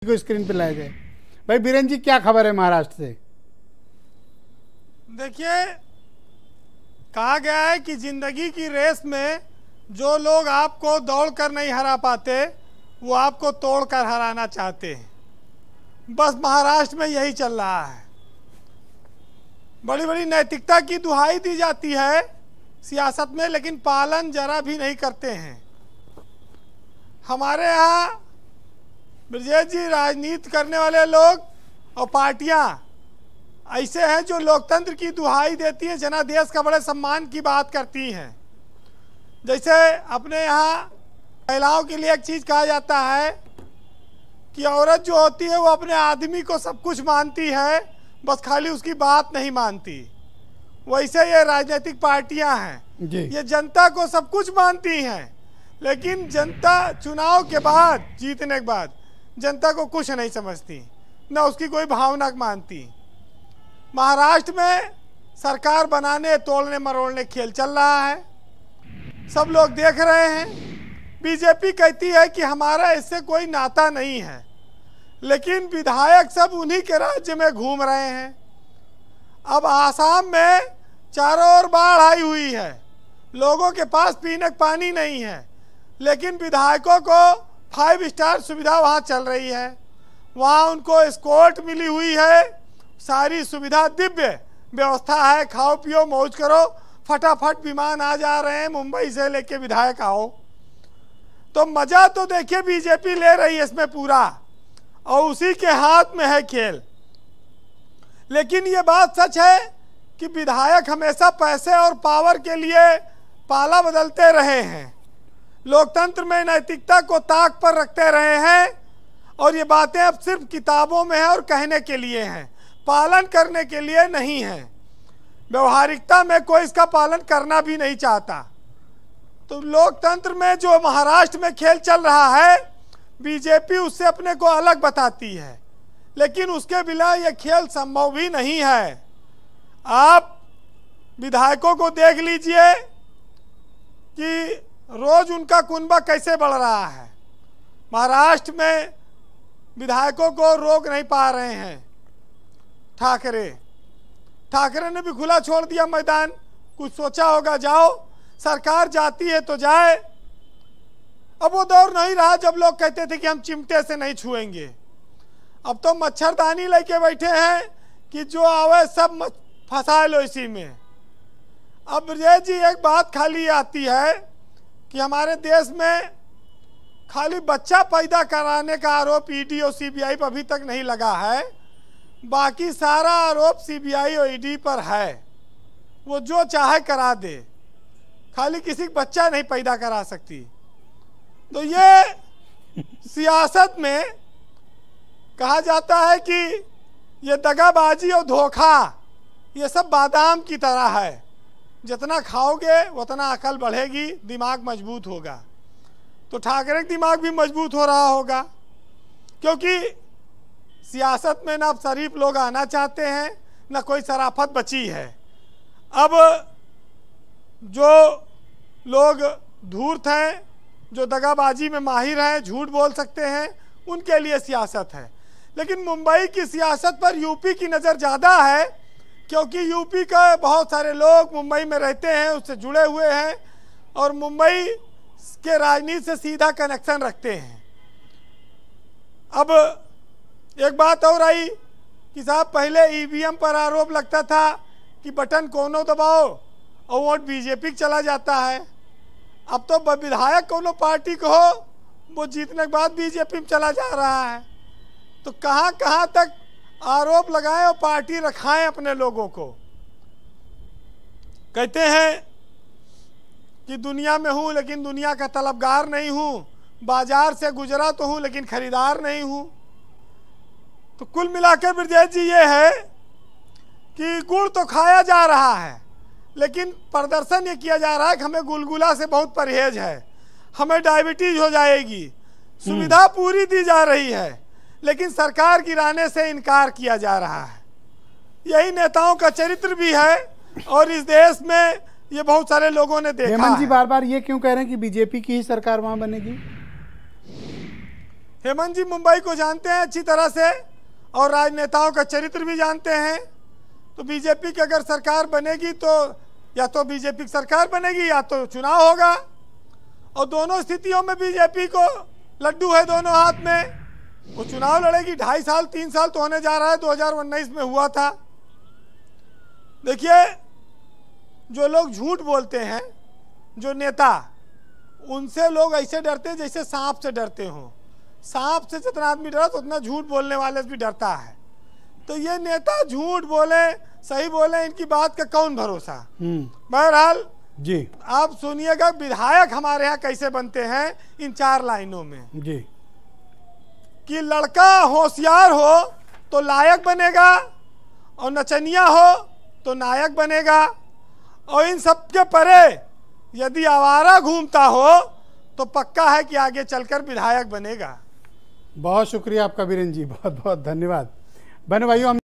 को स्क्रीन पे लाए गए। भाई बीरेन जी, क्या खबर है महाराष्ट्र से? देखिए, कहा गया है कि जिंदगी की रेस में जो लोग आपको दौड़कर नहीं हरा पाते वो आपको तोड़कर हराना चाहते हैं। बस महाराष्ट्र में यही चल रहा है। बड़ी बड़ी नैतिकता की दुहाई दी जाती है सियासत में, लेकिन पालन जरा भी नहीं करते हैं। हमारे यहाँ ब्रजेश जी, राजनीति करने वाले लोग और पार्टियां ऐसे हैं जो लोकतंत्र की दुहाई देती हैं, जनादेश का बड़े सम्मान की बात करती हैं। जैसे अपने यहाँ महिलाओं के लिए एक चीज़ कहा जाता है कि औरत जो होती है वो अपने आदमी को सब कुछ मानती है, बस खाली उसकी बात नहीं मानती। वैसे ये राजनीतिक पार्टियां हैं, ये जनता को सब कुछ मानती हैं, लेकिन जनता चुनाव के बाद, जीतने के बाद जनता को कुछ नहीं समझती, न उसकी कोई भावना मानती। महाराष्ट्र में सरकार बनाने तोड़ने मरोड़ने खेल चल रहा है, सब लोग देख रहे हैं। बीजेपी कहती है कि हमारा इससे कोई नाता नहीं है, लेकिन विधायक सब उन्हीं के राज्य में घूम रहे हैं। अब आसाम में चारों ओर बाढ़ आई हुई है, लोगों के पास पीने का पानी नहीं है, लेकिन विधायकों को 5 स्टार सुविधा वहाँ चल रही है। वहाँ उनको एस्कॉर्ट मिली हुई है, सारी सुविधा, दिव्य व्यवस्था है, खाओ पियो मौज करो, फटाफट विमान आ जा रहे हैं, मुंबई से लेके विधायक आओ। तो मजा तो देखिए बीजेपी ले रही है इसमें पूरा, और उसी के हाथ में है खेल। लेकिन ये बात सच है कि विधायक हमेशा पैसे और पावर के लिए पाला बदलते रहे हैं, लोकतंत्र में नैतिकता को ताक पर रखते रहे हैं, और ये बातें अब सिर्फ किताबों में है और कहने के लिए हैं, पालन करने के लिए नहीं है। व्यवहारिकता में कोई इसका पालन करना भी नहीं चाहता। तो लोकतंत्र में जो महाराष्ट्र में खेल चल रहा है, बीजेपी उससे अपने को अलग बताती है, लेकिन उसके बिना यह खेल संभव भी नहीं है। आप विधायकों को देख लीजिए कि रोज उनका कुनबा कैसे बढ़ रहा है। महाराष्ट्र में विधायकों को रोक नहीं पा रहे हैं ठाकरे ने भी खुला छोड़ दिया मैदान। कुछ सोचा होगा, जाओ, सरकार जाती है तो जाए। अब वो दौर नहीं रहा जब लोग कहते थे कि हम चिमटे से नहीं छुएंगे। अब तो मच्छरदानी लेके बैठे हैं कि जो आवे सब फंसा लो इसी में। अब ब्रजेश जी, एक बात खाली आती है कि हमारे देश में खाली बच्चा पैदा कराने का आरोप ईडी और सीबीआई पर अभी तक नहीं लगा है, बाकी सारा आरोप सीबीआई और ईडी पर है। वो जो चाहे करा दे, खाली किसी बच्चा नहीं पैदा करा सकती। तो ये सियासत में कहा जाता है कि ये दगाबाजी और धोखा ये सब बादाम की तरह है, जितना खाओगे उतना अकल बढ़ेगी, दिमाग मजबूत होगा। तो ठाकरे का दिमाग भी मजबूत हो रहा होगा, क्योंकि सियासत में ना शरीफ लोग आना चाहते हैं, ना कोई शराफत बची है। अब जो लोग धूर्त हैं, जो दगाबाजी में माहिर हैं, झूठ बोल सकते हैं, उनके लिए सियासत है। लेकिन मुंबई की सियासत पर यूपी की नज़र ज़्यादा है, क्योंकि यूपी का बहुत सारे लोग मुंबई में रहते हैं, उससे जुड़े हुए हैं और मुंबई के राजनीति से सीधा कनेक्शन रखते हैं। अब एक बात और आई कि साहब, पहले ईवीएम पर आरोप लगता था कि बटन कोनो दबाओ और वोट बीजेपी को चला जाता है। अब तो विधायक कोनो पार्टी को हो, वो जीतने के बाद बीजेपी में चला जा रहा है। तो कहाँ कहाँ तक आरोप लगाएं और पार्टी रखाएं अपने लोगों को। कहते हैं कि दुनिया में हूँ लेकिन दुनिया का तलबगार नहीं हूँ, बाजार से गुजरा तो हूँ लेकिन खरीदार नहीं हूँ। तो कुल मिलाकर ब्रजेश जी ये है कि गुड़ तो खाया जा रहा है, लेकिन प्रदर्शन ये किया जा रहा है कि हमें गुलगुला से बहुत परहेज है, हमें डायबिटीज हो जाएगी। सुविधा पूरी दी जा रही है, लेकिन सरकार गिराने से इनकार किया जा रहा है। यही नेताओं का चरित्र भी है, और इस देश में ये बहुत सारे लोगों ने देखा हेमंत जी बार बार ये क्यों कह रहे हैं कि बीजेपी की ही सरकार वहां बनेगी? हेमंत जी मुंबई को जानते हैं अच्छी तरह से और राजनेताओं का चरित्र भी जानते हैं। तो बीजेपी की अगर सरकार बनेगी तो या तो बीजेपी की सरकार बनेगी या तो चुनाव होगा, और दोनों स्थितियों में बीजेपी को लड्डू है दोनों हाथ में। वो चुनाव लड़ेगी, 2.5 साल 3 साल तो होने जा रहा है, 2019 में हुआ था। देखिए, जो लोग झूठ बोलते हैं, जो नेता, उनसे लोग ऐसे डरते हैं जैसे सांप से डरते हों। सांप से जितना आदमी डरा तो उतना झूठ बोलने वाले से भी डरता है। तो ये नेता झूठ बोले सही बोले, इनकी बात का कौन भरोसा। बहरहाल जी, आप सुनिएगा विधायक हमारे यहाँ कैसे बनते हैं इन 4 लाइनों में जी, कि लड़का होशियार हो तो लायक बनेगा, और नचनिया हो तो नायक बनेगा, और इन सबके परे यदि आवारा घूमता हो तो पक्का है कि आगे चलकर विधायक बनेगा। बहुत शुक्रिया आपका वीरेंद्र जी, बहुत बहुत धन्यवाद। बहनों भाइयों, हम